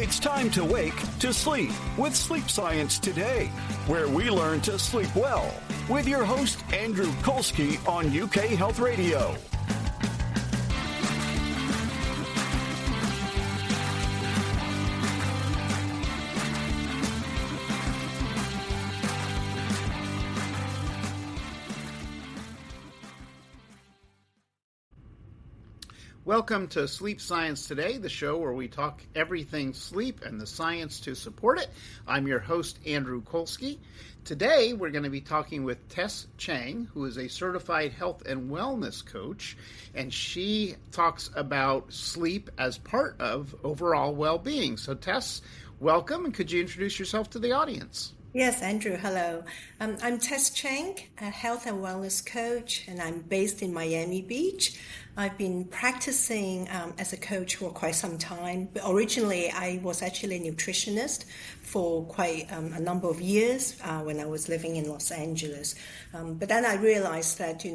It's time to wake to sleep with Sleep Science Today, where we learn to sleep well with your host, Andrew Colsky on UK Health Radio. Welcome to Sleep Science Today, the show where we talk everything sleep and the science to support it. I'm your host, Andrew Colsky. Today, we're going to be talking with Tess Cheng, who is a certified health and wellness coach, and she talks about sleep as part of overall well-being. So, Tess, welcome, and could you introduce yourself to the audience? Yes, Andrew, hello. I'm Tess Cheng, a health and wellness coach, and I'm based in Miami Beach. I've been practicing as a coach for quite some time. But originally, I was actually a nutritionist for quite a number of years when I was living in Los Angeles. But then I realized that,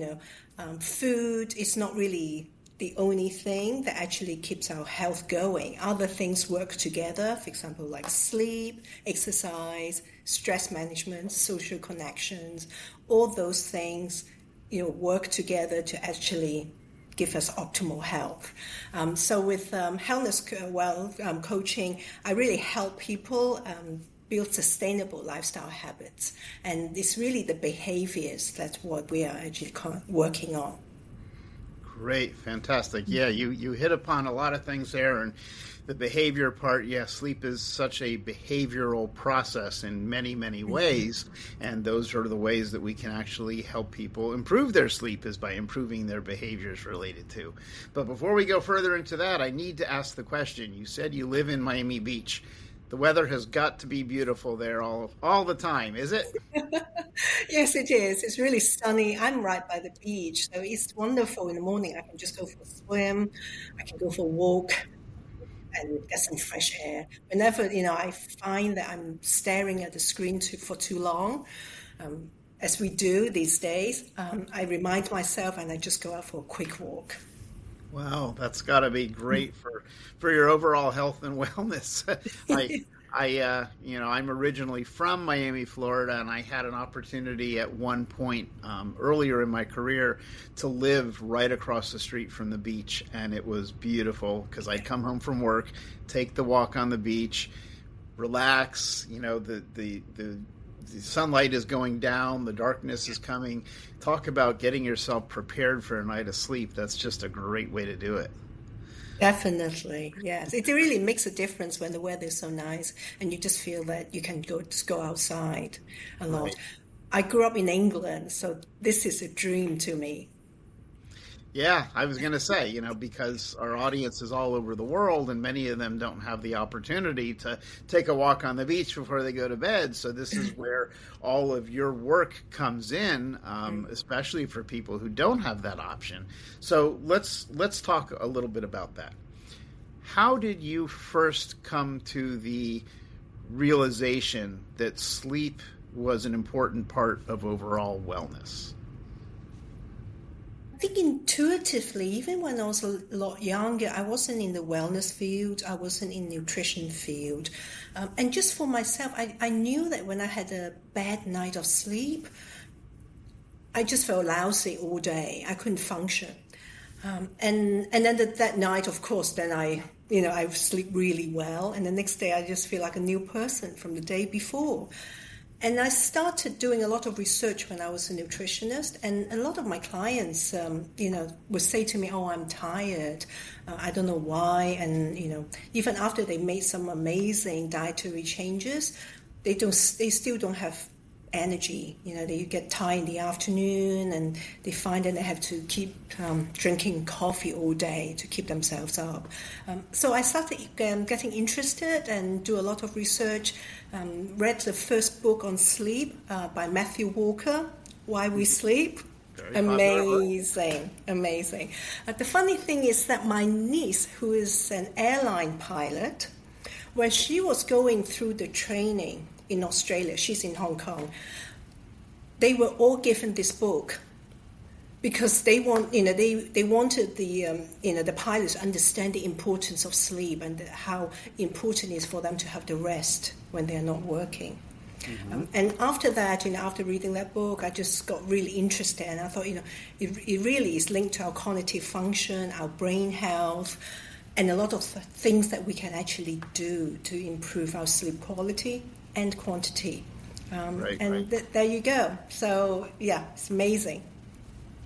food is not really the only thing that actually keeps our health going. Other things work together, for example, like sleep, exercise, stress management, social connections, all those things, work together to actually give us optimal health. So with wellness coaching, I really help people build sustainable lifestyle habits. And it's really the behaviors that's what we are actually working on. Great, fantastic. Yeah, you hit upon a lot of things there, and the behavior part, sleep is such a behavioral process in many, many ways, and those are the ways that we can actually help people improve their sleep is by improving their behaviors related to. But before we go further into that, I need to ask the question. You said you live in Miami Beach. The weather has got to be beautiful there all the time, is it? Yes, it is. It's really sunny. I'm right by the beach, so it's wonderful. In the morning, I can just go for a swim. I can go for a walk and get some fresh air. Whenever, I find that I'm staring at the screen for too long, as we do these days, I remind myself and I just go out for a quick walk. Wow, that's got to be great for your overall health and wellness. I'm originally from Miami, Florida, and I had an opportunity at one point earlier in my career to live right across the street from the beach, and it was beautiful because I'd come home from work, take the walk on the beach, relax. The sunlight is going down, the darkness is coming. Talk about getting yourself prepared for a night of sleep. That's just a great way to do it. Definitely, yes. It really makes a difference when the weather is so nice and you just feel that you can just go outside a lot. Right. I grew up in England, so this is a dream to me. Yeah, I was going to say, because our audience is all over the world and many of them don't have the opportunity to take a walk on the beach before they go to bed. So this is where all of your work comes in, especially for people who don't have that option. So let's talk a little bit about that. How did you first come to the realization that sleep was an important part of overall wellness? I think intuitively, even when I was a lot younger, I wasn't in the wellness field, I wasn't in nutrition field. And just for myself, I knew that when I had a bad night of sleep, I just felt lousy all day. I couldn't function. And then that night, of course, then I sleep really well. And the next day, I just feel like a new person from the day before. And I started doing a lot of research when I was a nutritionist, and a lot of my clients, would say to me, "Oh, I'm tired. I don't know why." And even after they made some amazing dietary changes, they still don't have energy. They get tired in the afternoon, and they find that they have to keep drinking coffee all day to keep themselves up. So I started getting interested and do a lot of research. Read the first book on sleep by Matthew Walker, Why We Sleep. Amazing. The funny thing is that my niece, who is an airline pilot, when she was going through the training in Australia, she's in Hong Kong, they were all given this book because they want, they wanted the, the pilots to understand the importance of sleep and how important it is for them to have the rest when they're not working. And after that, after reading that book, I just got really interested, and I thought, it really is linked to our cognitive function, our brain health, and a lot of things that we can actually do to improve our sleep quality and quantity. There you go. So, yeah, it's amazing.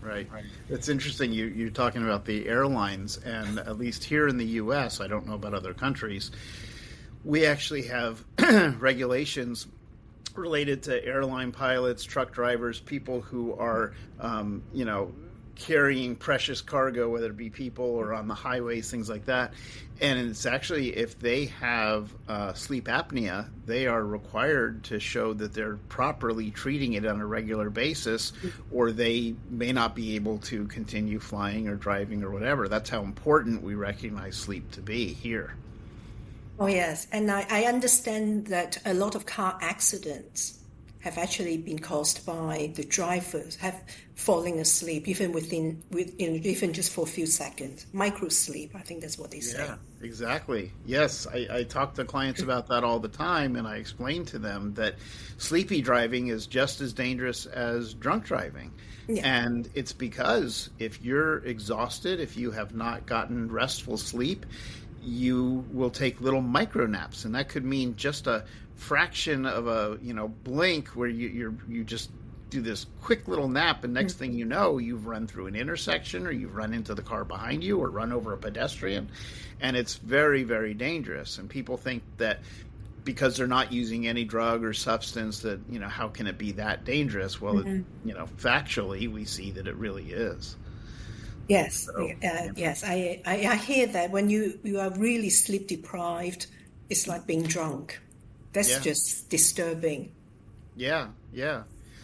Right. It's interesting you're talking about the airlines, and at least here in the U.S., I don't know about other countries, we actually have regulations related to airline pilots, truck drivers, people who are, carrying precious cargo, whether it be people or on the highways, things like that. And it's actually, if they have sleep apnea, they are required to show that they're properly treating it on a regular basis, or they may not be able to continue flying or driving or whatever. That's how important we recognize sleep to be here. Oh, yes. And I understand that a lot of car accidents have actually been caused by the drivers have falling asleep, even even just for a few seconds. Micro sleep, I think that's what they say. Yeah, exactly. Yes, I talk to clients about that all the time, and I explain to them that sleepy driving is just as dangerous as drunk driving. Yeah. And it's because if you're exhausted, if you have not gotten restful sleep, you will take little micro naps, and that could mean just a fraction of a blink where you just do this quick little nap, and next thing you know, you've run through an intersection, or you've run into the car behind you, or run over a pedestrian, and it's very, very dangerous. And people think that because they're not using any drug or substance that how can it be that dangerous? Well, factually, we see that it really is. Yes, yes. I hear that when you are really sleep deprived, it's like being drunk. That's just disturbing. Yeah.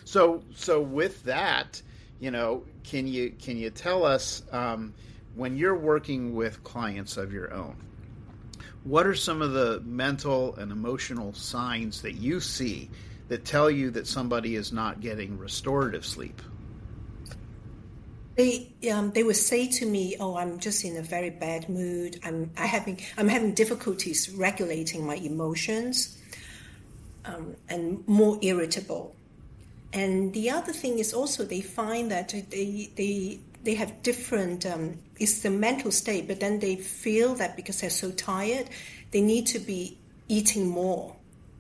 So with that, can you tell us when you're working with clients of your own, what are some of the mental and emotional signs that you see that tell you that somebody is not getting restorative sleep? They would say to me, "Oh, I'm just in a very bad mood. I'm having difficulties regulating my emotions, and more irritable." And the other thing is also they find that they have different. It's the mental state, but then they feel that because they're so tired, they need to be eating more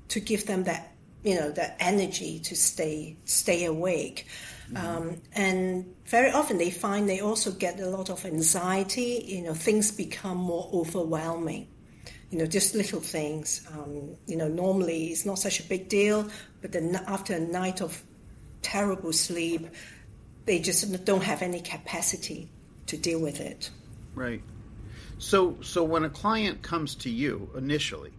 to give them that that energy to stay awake. And very often they find they also get a lot of anxiety. Things become more overwhelming. Just little things. Normally it's not such a big deal, but then after a night of terrible sleep, they just don't have any capacity to deal with it. Right. So when a client comes to you initially,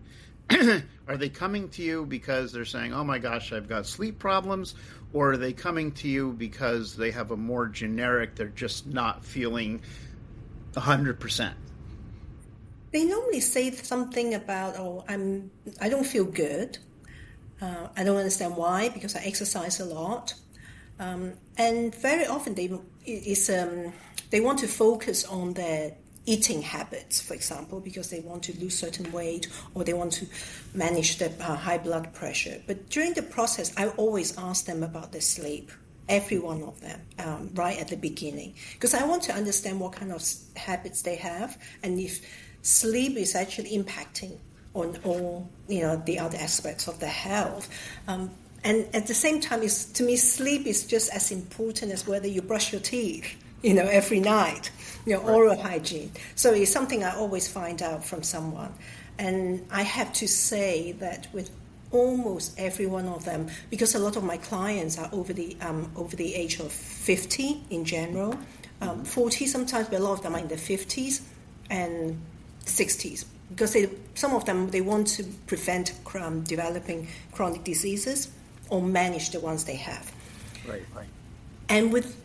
are they coming to you because they're saying, "Oh my gosh, I've got sleep problems," or are they coming to you because they have a more generic, they're just not feeling 100%? They normally say something about, "Oh, I don't feel good. I don't understand why, because I exercise a lot." And very often they want to focus on their eating habits, for example, because they want to lose certain weight, or they want to manage their high blood pressure. But during the process, I always ask them about their sleep, every one of them, right at the beginning, because I want to understand what kind of habits they have, and if sleep is actually impacting on all the other aspects of their health. And at the same time, to me, sleep is just as important as whether you brush your teeth, every night, oral hygiene. So it's something I always find out from someone. And I have to say that with almost every one of them, because a lot of my clients are over the age of 50 in general, 40 sometimes, but a lot of them are in their 50s and 60s. Because some of them, they want to prevent developing chronic diseases or manage the ones they have. Right. And with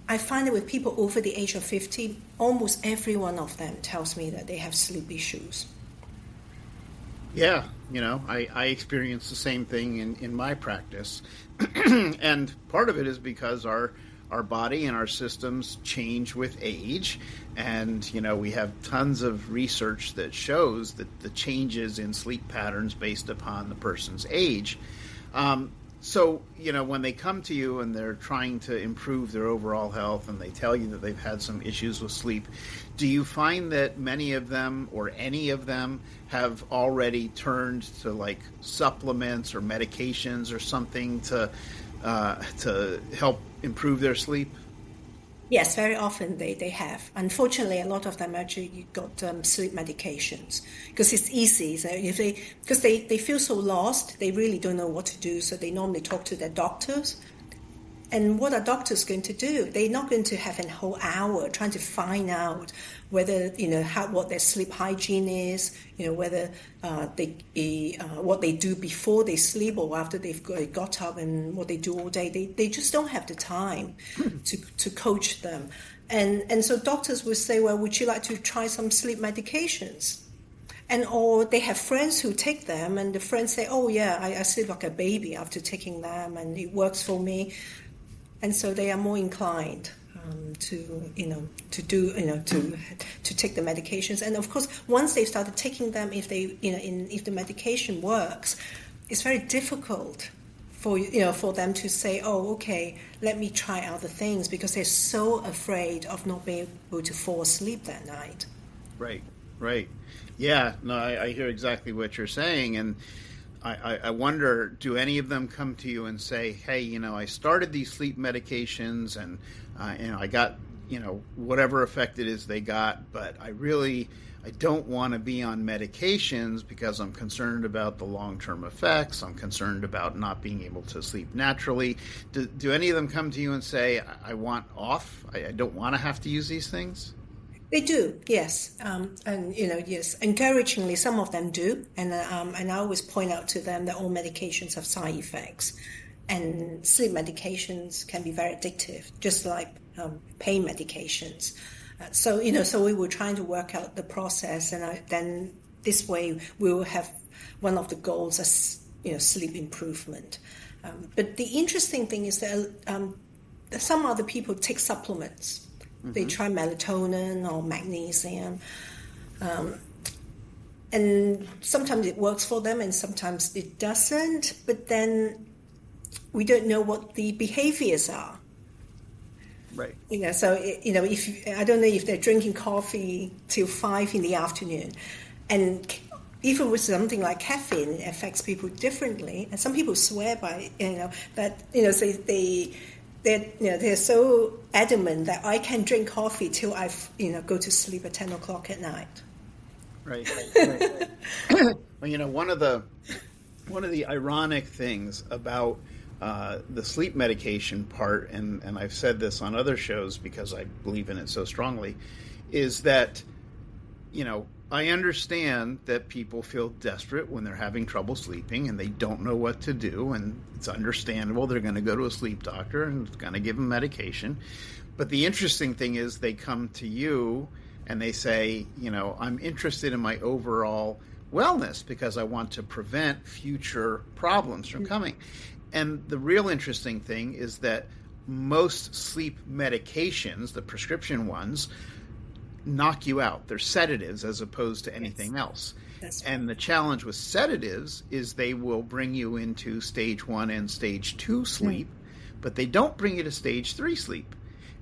I find that with people over the age of 50, almost every one of them tells me that they have sleep issues. Yeah, I experience the same thing in my practice. And part of it is because our our body and our systems change with age. And, we have tons of research that shows that the changes in sleep patterns based upon the person's age. So, when they come to you and they're trying to improve their overall health and they tell you that they've had some issues with sleep, do you find that many of them or any of them have already turned to like supplements or medications or something to help improve their sleep? Yes, very often they have. Unfortunately, a lot of them actually got sleep medications because it's easy. So because they feel so lost, they really don't know what to do. So they normally talk to their doctors. And what are doctors going to do? They're not going to have a whole hour trying to find out whether what their sleep hygiene is, whether what they do before they sleep or after they've got up and what they do all day. They just don't have the time to coach them, and so doctors will say, well, would you like to try some sleep medications? Or they have friends who take them, and the friends say, oh yeah, I sleep like a baby after taking them, and it works for me. And so they are more inclined to take the medications. And of course, once they've started taking them, if the medication works, it's very difficult for them to say, oh, okay, let me try other things, because they're so afraid of not being able to fall asleep that night. Right. Yeah, no, I hear exactly what you're saying, and I wonder, do any of them come to you and say, hey, I started these sleep medications and, I got, whatever effect it is they got, but I don't want to be on medications because I'm concerned about the long-term effects. I'm concerned about not being able to sleep naturally. Do any of them come to you and say, I want off? I don't want to have to use these things? They do, yes, yes. Encouragingly, some of them do, and I always point out to them that all medications have side effects, and sleep medications can be very addictive, just like pain medications. So we were trying to work out the process, and then this way we will have one of the goals as sleep improvement. But the interesting thing is that some other people take supplements. They try melatonin or magnesium, and sometimes it works for them and sometimes it doesn't, but then we don't know what the behaviors are. Right. So, I don't know if they're drinking coffee till 5 in the afternoon, and even with something like caffeine, it affects people differently, and some people swear by, that, they're so adamant that I can drink coffee till I go to sleep at 10 o'clock at night. Right. Well, one of the ironic things about the sleep medication part, and I've said this on other shows because I believe in it so strongly, is that I understand that people feel desperate when they're having trouble sleeping and they don't know what to do, and it's understandable. They're going to go to a sleep doctor and it's going to give them medication. But the interesting thing is they come to you and they say, I'm interested in my overall wellness because I want to prevent future problems from coming. And the real interesting thing is that most sleep medications, the prescription ones, knock you out. They're sedatives as opposed to anything else. Right. And the challenge with sedatives is they will bring you into stage 1 and stage 2 sleep, but they don't bring you to stage 3 sleep.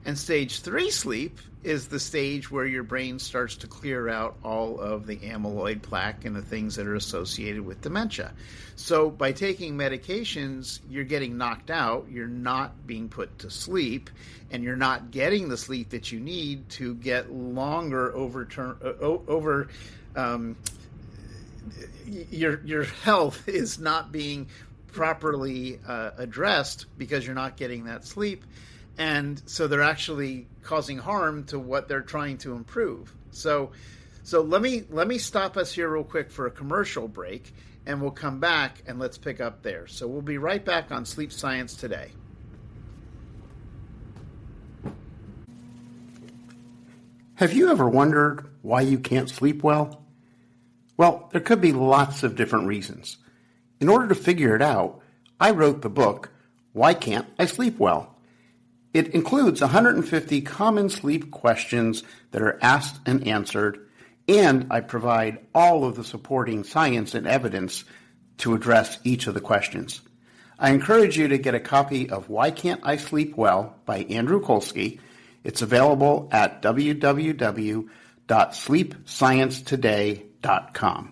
And stage 3 sleep is the stage where your brain starts to clear out all of the amyloid plaque and the things that are associated with dementia. So by taking medications, you're getting knocked out, you're not being put to sleep, and you're not getting the sleep that you need to get longer your health is not being properly addressed because you're not getting that sleep. And so they're actually causing harm to what they're trying to improve. So let me stop us here real quick for a commercial break, and we'll come back and let's pick up there. So we'll be right back on Sleep Science Today. Have you ever wondered why you can't sleep well? Well, there could be lots of different reasons. In order to figure it out, I wrote the book, Why Can't I Sleep Well? It includes 150 common sleep questions that are asked and answered, and I provide all of the supporting science and evidence to address each of the questions. I encourage you to get a copy of Why Can't I Sleep Well by Andrew Colsky. It's available at www.sleepsciencetoday.com.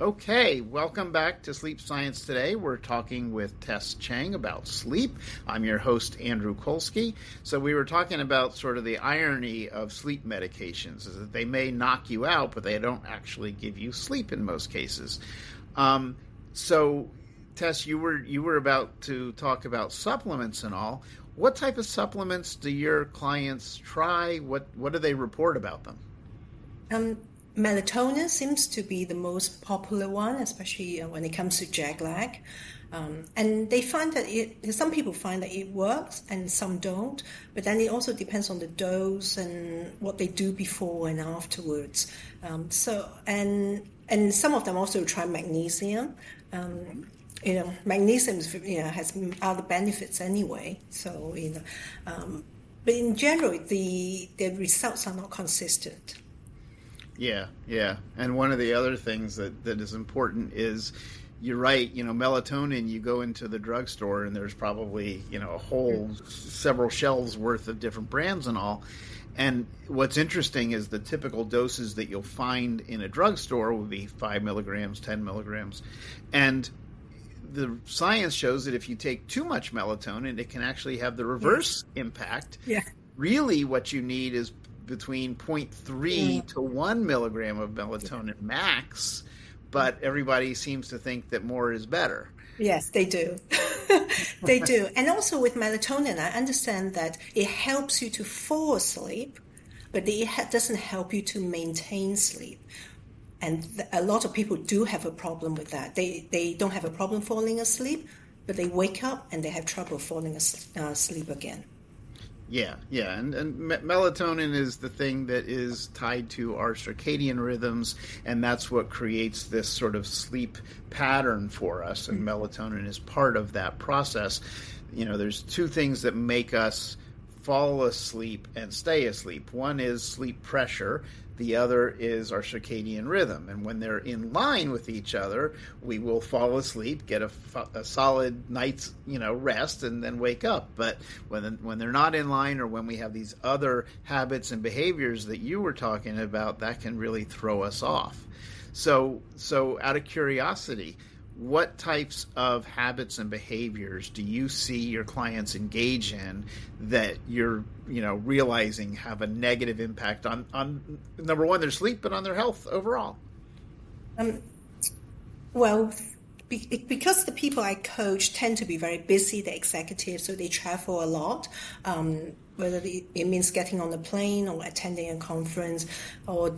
Okay, welcome back to Sleep Science Today. We're talking with Tess Cheng about sleep. I'm your host, Andrew Colsky. So we were talking about sort of the irony of sleep medications, is that they may knock you out, but they don't actually give you sleep in most cases. So, Tess, you were about to talk about supplements and all. What type of supplements do your clients try? What do they report about them? Melatonin seems to be the most popular one, especially when it comes to jet lag. And they find that some people find that it works and some don't, but then it also depends on the dose and what they do before and afterwards. And some of them also try magnesium. Magnesium has other benefits anyway. So but in general, the results are not consistent. Yeah. And one of the other things that is important is, you're right, melatonin, you go into the drugstore and there's probably, a whole several shelves worth of different brands and all. And what's interesting is the typical doses that you'll find in a drugstore will be 5 milligrams, 10 milligrams. And the science shows that if you take too much melatonin, it can actually have the reverse impact. Yeah. Really what you need is between 0.3 to 1 milligram of melatonin max, but everybody seems to think that more is better. Yes, they do. They do. And also with melatonin, I understand that it helps you to fall asleep, but it doesn't help you to maintain sleep. And a lot of people do have a problem with that. They don't have a problem falling asleep, but they wake up and they have trouble falling asleep again. Yeah, and melatonin is the thing that is tied to our circadian rhythms, and that's what creates this sort of sleep pattern for us, and melatonin is part of that process. There's two things that make us fall asleep and stay asleep. One is sleep pressure. The other is our circadian rhythm. And when they're in line with each other, we will fall asleep, get a solid night's rest, and then wake up. But when they're not in line, or when we have these other habits and behaviors that you were talking about, that can really throw us off. So out of curiosity, what types of habits and behaviors do you see your clients engage in that you're realizing have a negative impact on number one, their sleep, but on their health overall? Because the people I coach tend to be very busy, they're executives, so they travel a lot, whether it means getting on a plane or attending a conference or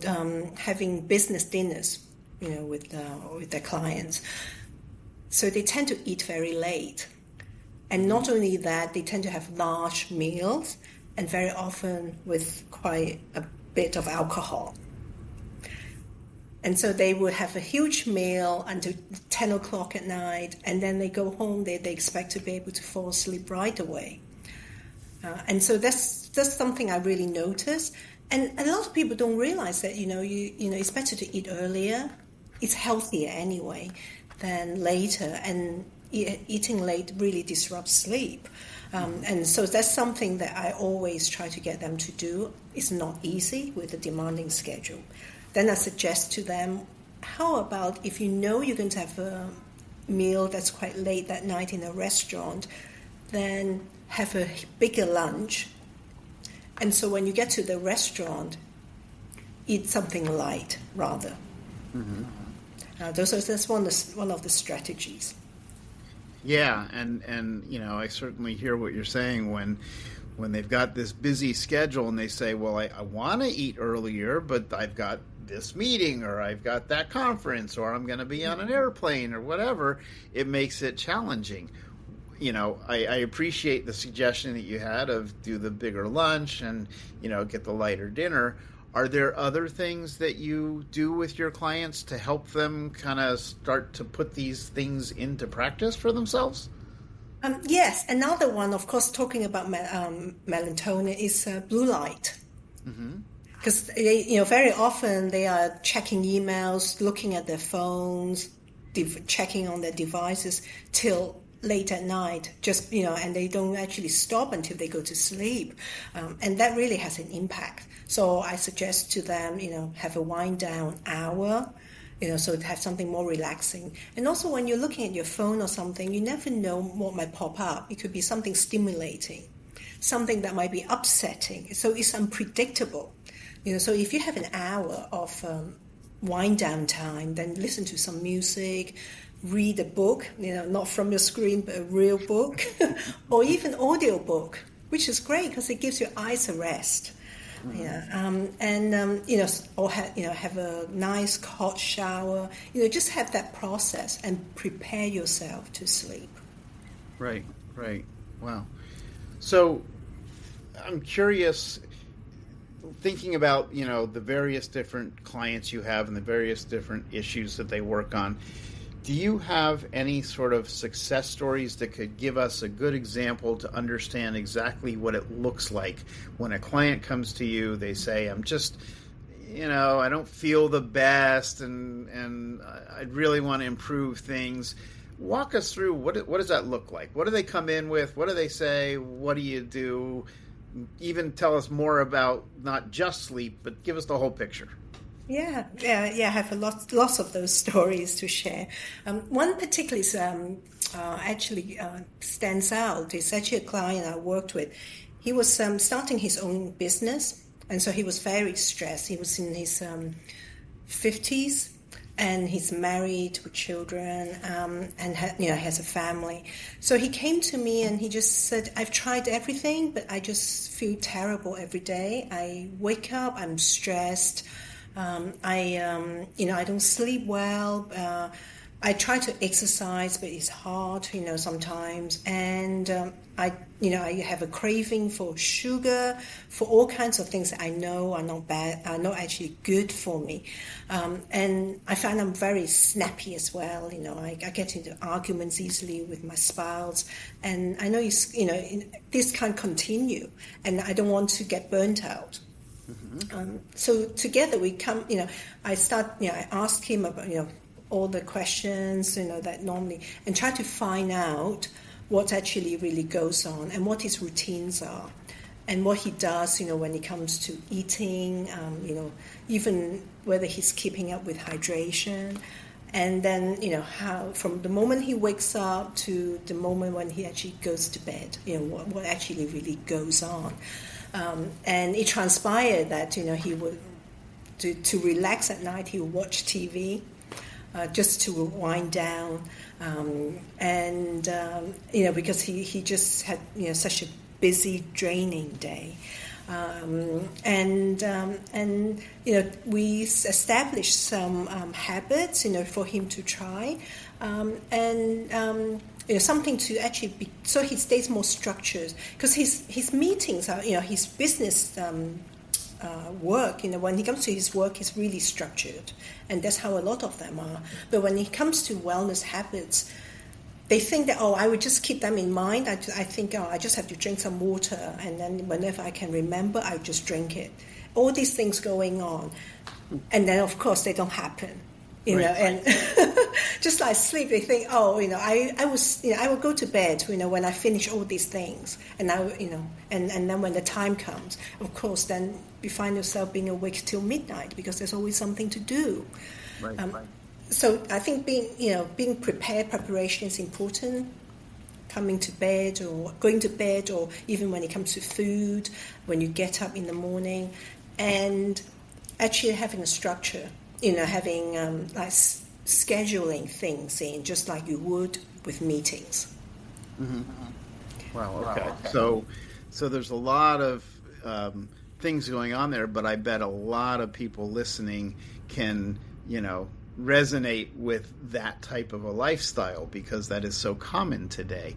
having business dinners, with their clients. So they tend to eat very late. And not only that, they tend to have large meals and very often with quite a bit of alcohol. And so they would have a huge meal until 10 o'clock at night, and then they go home, they expect to be able to fall asleep right away. And so that's something I really notice. And a lot of people don't realize that, it's better to eat earlier. It's healthier anyway than later, and eating late really disrupts sleep. And so that's something that I always try to get them to do. It's not easy with a demanding schedule. Then I suggest to them, how about if you're going to have a meal that's quite late that night in a restaurant, then have a bigger lunch. And so when you get to the restaurant, eat something light rather. Mm-hmm. That's one of the strategies. Yeah, and I certainly hear what you're saying when they've got this busy schedule and they say, well, I want to eat earlier, but I've got this meeting, or I've got that conference, or I'm going to be on an airplane, or whatever, it makes it challenging. I appreciate the suggestion that you had of do the bigger lunch and, get the lighter dinner. Are there other things that you do with your clients to help them kind of start to put these things into practice for themselves? Yes, another one, of course, talking about melatonin is blue light. Because very often they are checking emails, looking at their phones, checking on their devices till late at night, and they don't actually stop until they go to sleep. And that really has an impact. So I suggest to them, have a wind down hour, so to have something more relaxing. And also when you're looking at your phone or something, you never know what might pop up. It could be something stimulating, something that might be upsetting. So it's unpredictable. So if you have an hour of wind down time, then listen to some music, read a book, not from your screen, but a real book, or even audio book, which is great because it gives your eyes a rest. Or have a nice hot shower. Just have that process and prepare yourself to sleep. Right. Wow. So I'm curious, thinking about the various different clients you have and the various different issues that they work on. Do you have any sort of success stories that could give us a good example to understand exactly what it looks like when a client comes to you? They say, I'm just, I don't feel the best and I really want to improve things. Walk us through what does that look like? What do they come in with? What do they say? What do you do? Even tell us more about not just sleep, but give us the whole picture. Yeah. I have lots of those stories to share. One particularly stands out. It's actually a client I worked with. He was starting his own business, and so he was very stressed. He was in his 50s, and he's married with children, and has a family. So he came to me and he just said, I've tried everything, but I just feel terrible every day. I wake up, I'm stressed. I don't sleep well. I try to exercise, but it's hard, sometimes. And I have a craving for sugar, for all kinds of things that I know are not bad, are not actually good for me. And I find I'm very snappy as well. I get into arguments easily with my spouse, and I know this can't continue, and I don't want to get burnt out. So together we come, I ask him about, all the questions, that normally, and try to find out what actually really goes on and what his routines are and what he does, when it comes to eating, even whether he's keeping up with hydration. And then, how from the moment he wakes up to the moment when he actually goes to bed, what actually really goes on. And it transpired that, he would, to relax at night, he would watch TV just to wind down. Because he just had, such a busy, draining day. We established some habits, for him to try. Something to actually be, so he stays more structured, because his meetings are, his business work, when he comes to his work, is really structured, and that's how a lot of them are. But when it comes to wellness habits, they think that, I would just keep them in mind. I think, I just have to drink some water, and then whenever I can remember, I just drink it. All these things going on, and then of course they don't happen. And just like sleep, they think, I will go to bed, when I finish all these things, and and then when the time comes, of course, then you find yourself being awake till midnight because there's always something to do. Right. So I think being prepared, preparation is important. Coming to bed or going to bed, or even when it comes to food, when you get up in the morning, and actually having a structure. Having scheduling things in, just like you would with meetings. Mm-hmm. Wow. Okay. So there's a lot of things going on there, but I bet a lot of people listening can, resonate with that type of a lifestyle, because that is so common today.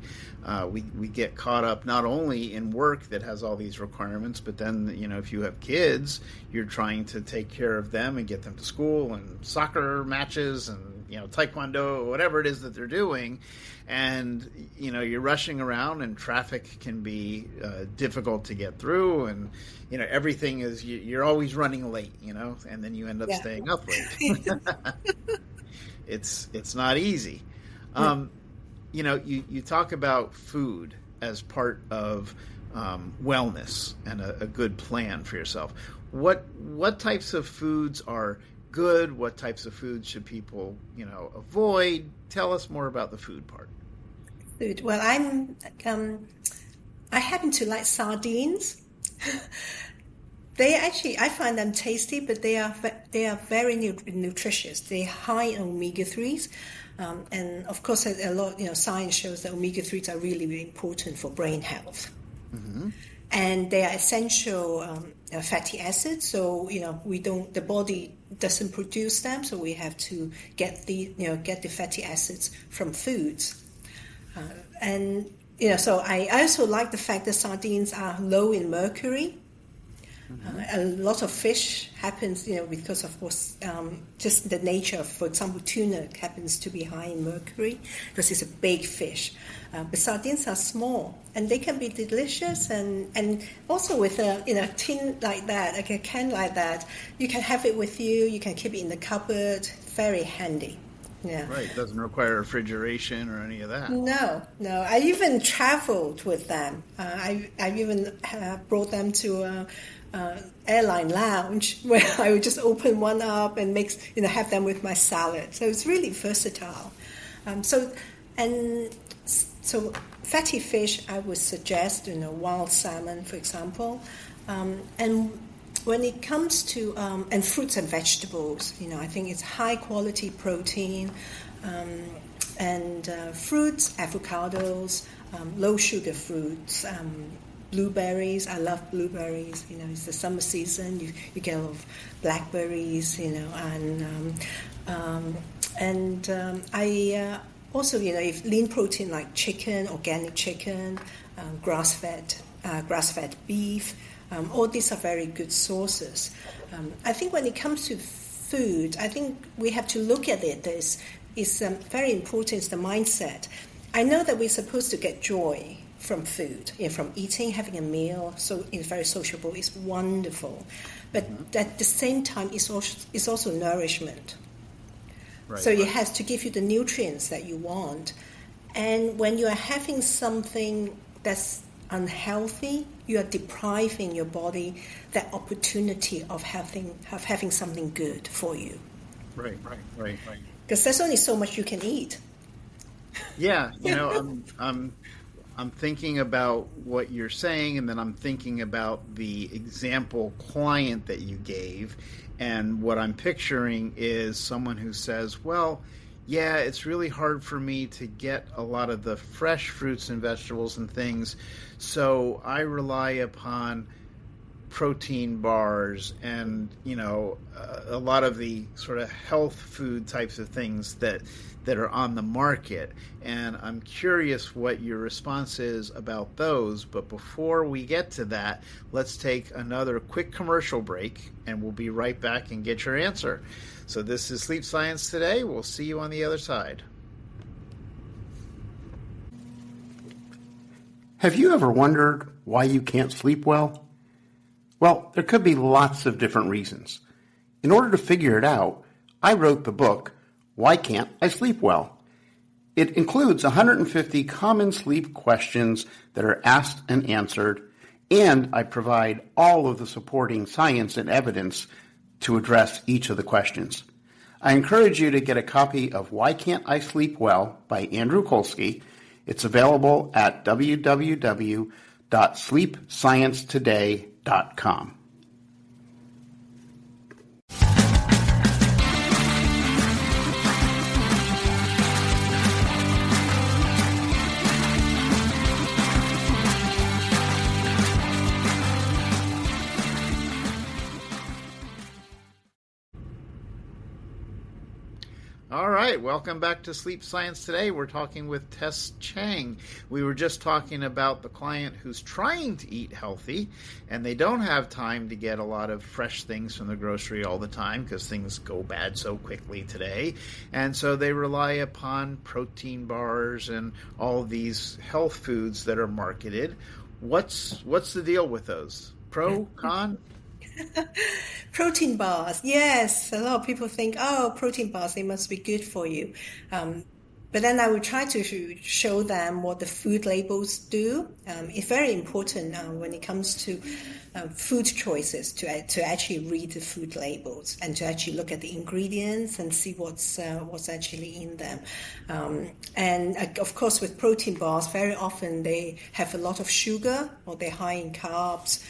We get caught up not only in work that has all these requirements, but then, if you have kids, you're trying to take care of them and get them to school and soccer matches and, taekwondo, whatever it is that they're doing. And, you're rushing around, and traffic can be difficult to get through. And, everything is, you're always running late, and then you end up staying up late. It's not easy. You talk about food as part of wellness and a good plan for yourself. What types of foods are good? What types of foods should people, avoid? Tell us more about the food part. Food. Well, I happen to like sardines. I find them tasty, but they are very nutritious. They're high in omega-3s. And of course, a lot, science shows that omega-3s are really, really important for brain health. Mm-hmm. And they are essential fatty acids. So, the body doesn't produce them. So we have to get the fatty acids from foods. So I also like the fact that sardines are low in mercury. A lot of fish happens, because of course, just the nature of, for example, tuna happens to be high in mercury because it's a big fish. But sardines are small and they can be delicious, and also with a tin like that, like a can like that, you can have it with you. You can keep it in the cupboard. Very handy. Yeah. Right. It doesn't require refrigeration or any of that. No. I even traveled with them. I even brought them to airline lounge where I would just open one up and have them with my salad. So it's really versatile. So fatty fish, I would suggest, wild salmon, for example, and when it comes to and fruits and vegetables, I think it's high quality protein, and fruits, avocados, low sugar fruits. Blueberries, I love blueberries. It's the summer season. You get a lot of blackberries. I also, if lean protein like chicken, organic chicken, grass-fed beef, all these are very good sources. I think when it comes to food, I think we have to look at it. It's very important. Is the mindset. I know that we're supposed to get joy from food, from eating, having a meal, so it's very sociable, it's wonderful. But at the same time, it's also nourishment. Right, so it has to give you the nutrients that you want. And when you are having something that's unhealthy, you are depriving your body that opportunity of having something good for you. Right. Because there's only so much you can eat. Yeah, I'm thinking about what you're saying, and then I'm thinking about the example client that you gave, and what I'm picturing is someone who says, well, yeah, it's really hard for me to get a lot of the fresh fruits and vegetables and things, so I rely upon protein bars and, a lot of the sort of health food types of things that are on the market. And I'm curious what your response is about those. But before we get to that, let's take another quick commercial break, and we'll be right back and get your answer. So this is Sleep Science Today. We'll see you on the other side. Have you ever wondered why you can't sleep well? Well, there could be lots of different reasons. In order to figure it out, I wrote the book, Why Can't I Sleep Well? It includes 150 common sleep questions that are asked and answered, and I provide all of the supporting science and evidence to address each of the questions. I encourage you to get a copy of Why Can't I Sleep Well by Andrew Colsky. It's available at www.sleepsciencetoday.com. All right, welcome back to Sleep Science Today. We're talking with Tess Cheng. We were just talking about the client who's trying to eat healthy, and they don't have time to get a lot of fresh things from the grocery all the time because things go bad so quickly today. And so they rely upon protein bars and all of these health foods that are marketed. What's the deal with those? Pro, con? Protein bars, yes. A lot of people think, oh, protein bars, they must be good for you. But then I would try to show them what the food labels do. It's very important when it comes to food choices to actually read the food labels and to actually look at the ingredients and see what's actually in them. And of course, with protein bars, very often they have a lot of sugar or they're high in carbs.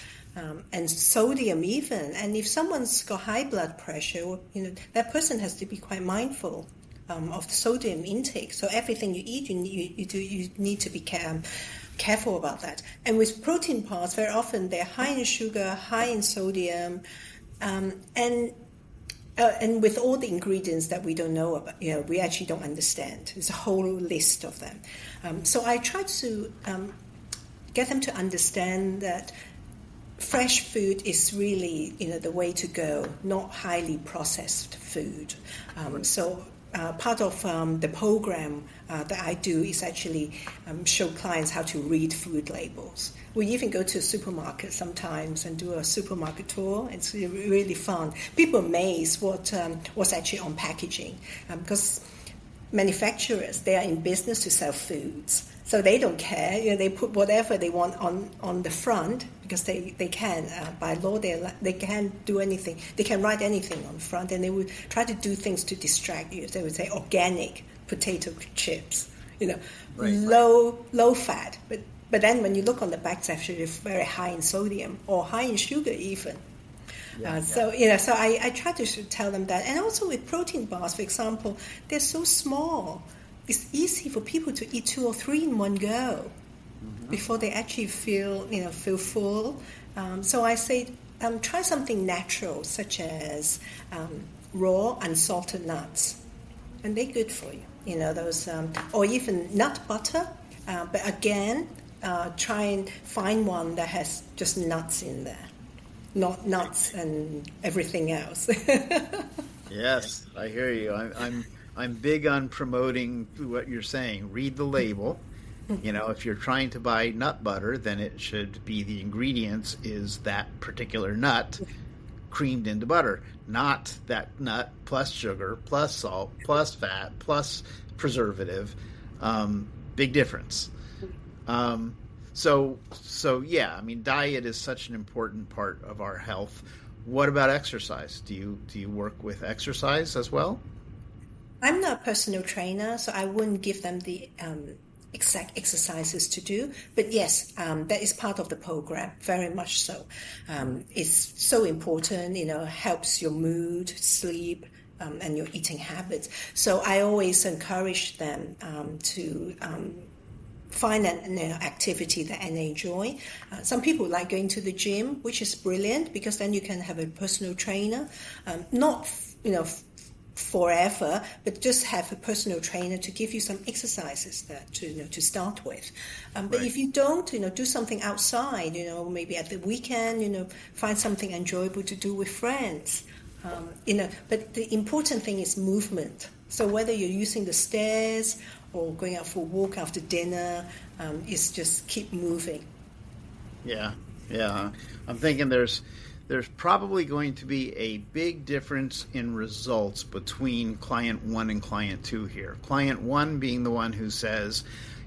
And sodium even. And if someone's got high blood pressure, that person has to be quite mindful of the sodium intake. So everything you eat, you need to be careful about that. And with protein bars, very often they're high in sugar, high in sodium, and with all the ingredients that we don't know about, we actually don't understand. There's a whole list of them. So I try to get them to understand that fresh food is really, the way to go, not highly processed food. So part of the program that I do is actually show clients how to read food labels. We even go to a supermarket sometimes and do a supermarket tour. It's really fun. People are amazed what's actually on packaging because manufacturers, they are in business to sell foods. So they don't care. They put whatever they want on the front because they can. By law, they can't do anything. They can write anything on the front, and they would try to do things to distract you. They would say organic potato chips, low fat. But then when you look on the back, it's actually very high in sodium or high in sugar even. So I try to tell them that. And also with protein bars, for example, they're so small. It's easy for people to eat 2 or 3 in one go before they actually feel full. So I say, try something natural, such as raw unsalted nuts, and they're good for you. Those, or even nut butter. But again, try and find one that has just nuts in there, not nuts and everything else. Yes, I hear you. I'm big on promoting what you're saying. Read the label. If you're trying to buy nut butter, then it should be the ingredients is that particular nut creamed into butter, not that nut plus sugar, plus salt, plus fat, plus preservative. Big difference. So yeah, diet is such an important part of our health. What about exercise? Do you work with exercise as well? I'm not a personal trainer, so I wouldn't give them the exact exercises to do. But yes, that is part of the program, very much so. It's so important, helps your mood, sleep, and your eating habits. So I always encourage them to find an activity that they enjoy. Some people like going to the gym, which is brilliant because then you can have a personal trainer, not forever, but just have a personal trainer to give you some exercises that to start with. But if you don't, do something outside, maybe at the weekend, find something enjoyable to do with friends. But the important thing is movement. So whether you're using the stairs or going out for a walk after dinner, is just keep moving. Yeah. I'm thinking there's probably going to be a big difference in results between client 1 and client 2 here. Client 1 being the one who says,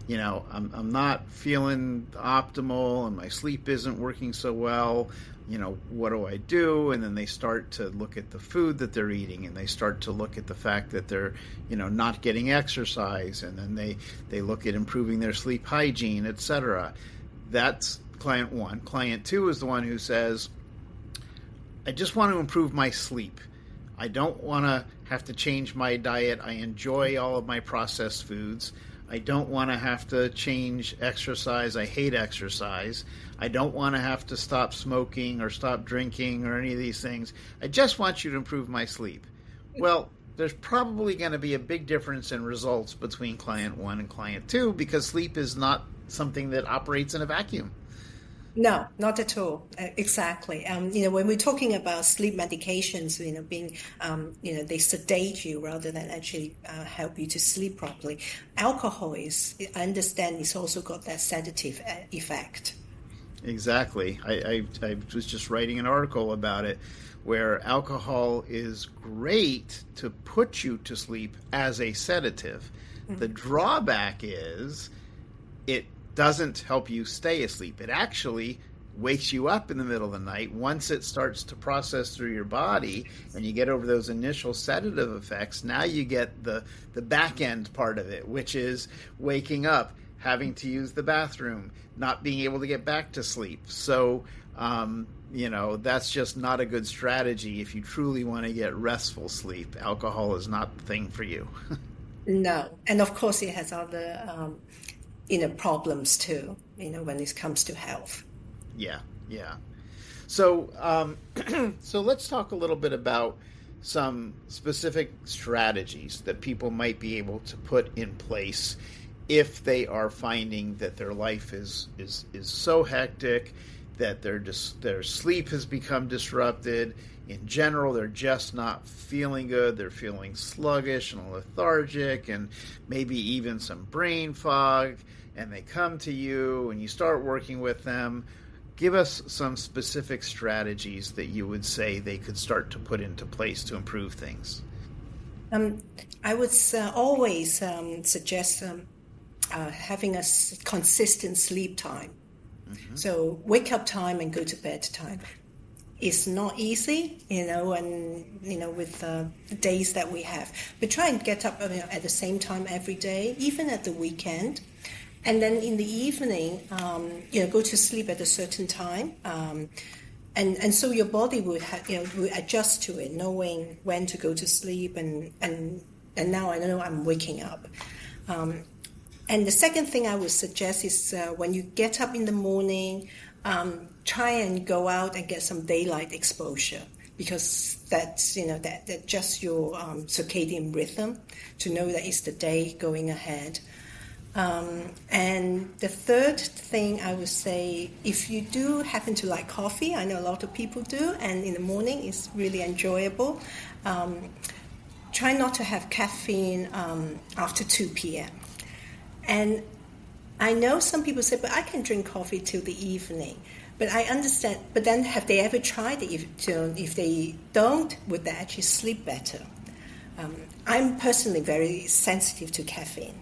I'm not feeling optimal and my sleep isn't working so well. What do I do? And then they start to look at the food that they're eating, and they start to look at the fact that they're, not getting exercise, and then they look at improving their sleep hygiene, etc. That's client 1. Client 2 is the one who says, I just want to improve my sleep. I don't want to have to change my diet. I enjoy all of my processed foods. I don't want to have to change exercise. I hate exercise. I don't want to have to stop smoking or stop drinking or any of these things. I just want you to improve my sleep. Well, there's probably going to be a big difference in results between client 1 and client 2 because sleep is not something that operates in a vacuum. No, not at all. Exactly. When we're talking about sleep medications, being, they sedate you rather than actually help you to sleep properly. Alcohol I understand, it's also got that sedative effect. Exactly. I was just writing an article about it where alcohol is great to put you to sleep as a sedative. Mm-hmm. The drawback is it doesn't help you stay asleep. It actually wakes you up in the middle of the night once it starts to process through your body and you get over those initial sedative effects. Now you get the back end part of it, which is waking up, having to use the bathroom, not being able to get back to sleep. So, that's just not a good strategy if you truly want to get restful sleep. Alcohol is not the thing for you. No. And of course it has other problems too, when it comes to health. Yeah. So, so let's talk a little bit about some specific strategies that people might be able to put in place if they are finding that their life is so hectic that their sleep has become disrupted. In general, they're just not feeling good. They're feeling sluggish and lethargic and maybe even some brain fog. And they come to you and you start working with them. Give us some specific strategies that you would say they could start to put into place to improve things. I would always suggest having a consistent sleep time. Mm-hmm. So wake up time and go to bed time. It's not easy, with the days that we have. But try and get up at the same time every day, even at the weekend. And then in the evening, go to sleep at a certain time. And so your body will adjust to it, knowing when to go to sleep. And now I know I'm waking up. And the second thing I would suggest is when you get up in the morning, try and go out and get some daylight exposure, because that's that just your circadian rhythm to know that it's the day going ahead. And the third thing I would say, if you do happen to like coffee, I know a lot of people do, and in the morning it's really enjoyable. Try not to have caffeine after 2 p.m. And I know some people say, but I can drink coffee till the evening. But I understand. But then have they ever tried it? If they don't, would they actually sleep better? I'm personally very sensitive to caffeine.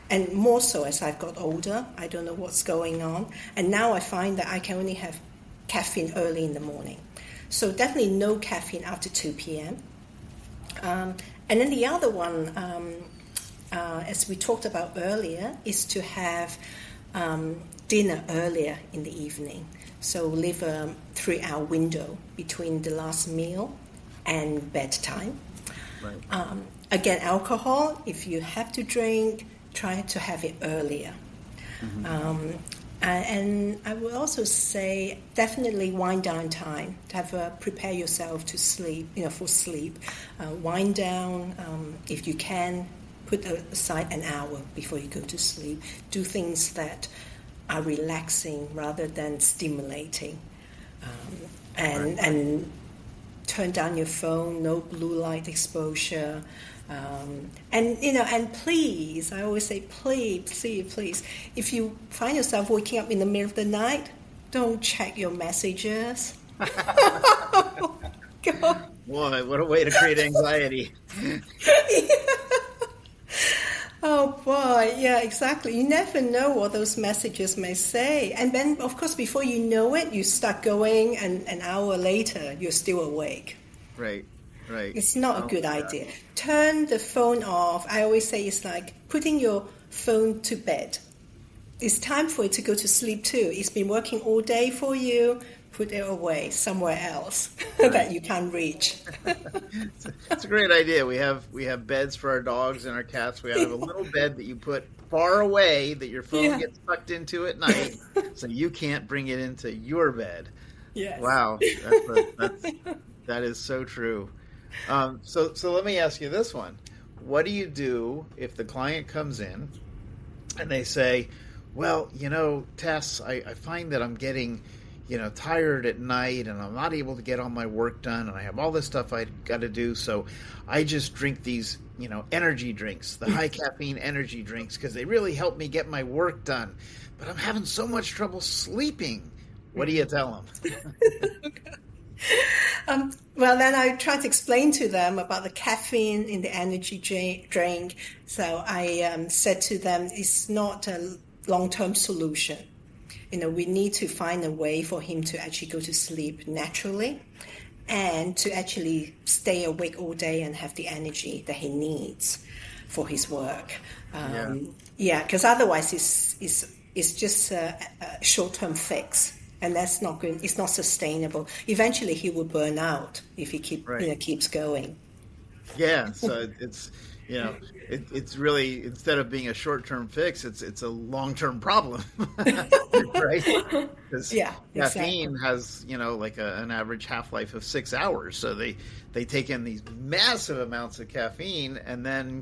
And more so as I've got older, I don't know what's going on. And now I find that I can only have caffeine early in the morning. So definitely no caffeine after 2 p.m. And then the other one, as we talked about earlier, is to have dinner earlier in the evening. So leave a 3-hour window between the last meal and bedtime. Right. Again, alcohol, if you have to drink, try to have it earlier. Mm-hmm. And I would also say definitely wind down time, to have prepare yourself to sleep, for sleep. Wind down, if you can, put aside an hour before you go to sleep. Do things that are relaxing rather than stimulating. And turn down your phone, no blue light exposure. And please, I always say, please, if you find yourself waking up in the middle of the night, don't check your messages. Oh, God. Boy, what a way to create anxiety. Oh, boy, yeah, exactly. You never know what those messages may say. And then, of course, before you know it, you start going, and an hour later, you're still awake. Right. It's not a good idea. Turn the phone off. I always say it's like putting your phone to bed. It's time for it to go to sleep too. It's been working all day for you. Put it away somewhere else that you can't reach. It's a great idea. We have beds for our dogs and our cats. We have a little bed that you put far away that your phone gets tucked into at night, so you can't bring it into your bed. Yes. Wow, that is so true. So let me ask you this one. What do you do if the client comes in and they say, well, Tess, I find that I'm getting, tired at night and I'm not able to get all my work done and I have all this stuff I got to do. So I just drink these, energy drinks, the high caffeine energy drinks, because they really help me get my work done. But I'm having so much trouble sleeping. What do you tell them? Well, then I try to explain to them about the caffeine in the energy drink. So I said to them, it's not a long-term solution. We need to find a way for him to actually go to sleep naturally and to actually stay awake all day and have the energy that he needs for his work. Because otherwise it's just a short-term fix. And that's not good. It's not sustainable. Eventually, he will burn out if he keeps going. Yeah. So it's really, instead of being a short-term fix, it's a long-term problem, right? Because caffeine has like an average half-life of 6 hours. So they take in these massive amounts of caffeine and then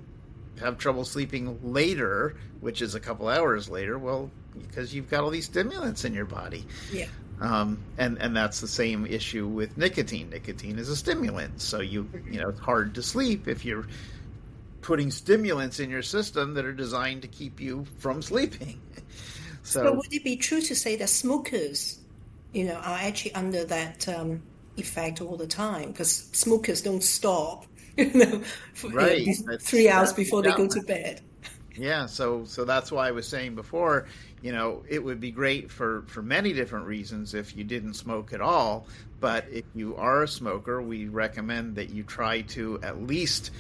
have trouble sleeping later, which is a couple hours later. Well, because you've got all these stimulants in your body. Yeah. And that's the same issue with nicotine. Nicotine is a stimulant. So it's hard to sleep if you're putting stimulants in your system that are designed to keep you from sleeping. But would it be true to say that smokers, are actually under that effect all the time? Because smokers don't stop, for, 3 hours before they go to bed. Yeah, so that's why I was saying before, it would be great for many different reasons if you didn't smoke at all. But if you are a smoker, we recommend that you try to at least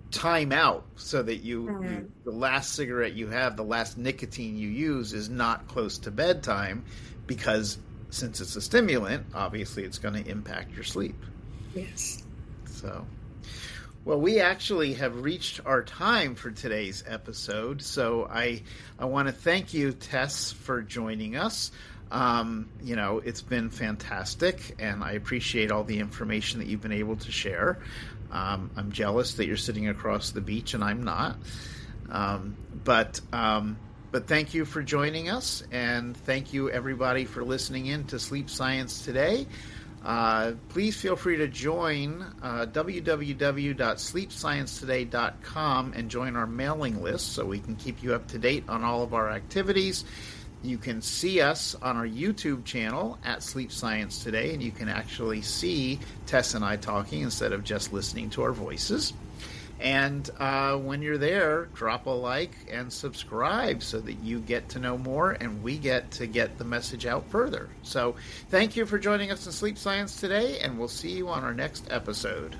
time out so that the last cigarette you have, the last nicotine you use is not close to bedtime, because since it's a stimulant, obviously it's going to impact your sleep. Yes. So... Well, we actually have reached our time for today's episode, so I want to thank you, Tess, for joining us. It's been fantastic, and I appreciate all the information that you've been able to share. I'm jealous that you're sitting across the beach and I'm not. But thank you for joining us, and thank you, everybody, for listening in to Sleep Science Today. Please feel free to join www.sleepsciencetoday.com and join our mailing list so we can keep you up to date on all of our activities. You can see us on our YouTube channel at Sleep Science Today, and you can actually see Tess and I talking instead of just listening to our voices. And when you're there, drop a like and subscribe so that you get to know more and we get to get the message out further. So thank you for joining us in Sleep Science Today, and we'll see you on our next episode.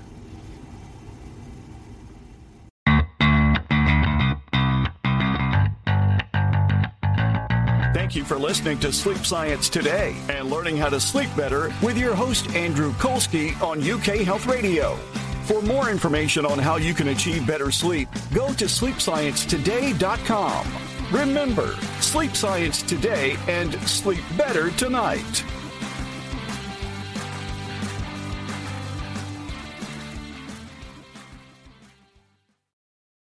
Thank you for listening to Sleep Science Today and learning how to sleep better with your host, Andrew Colsky, on UK Health Radio. For more information on how you can achieve better sleep, go to sleepsciencetoday.com. Remember, sleep science today and sleep better tonight.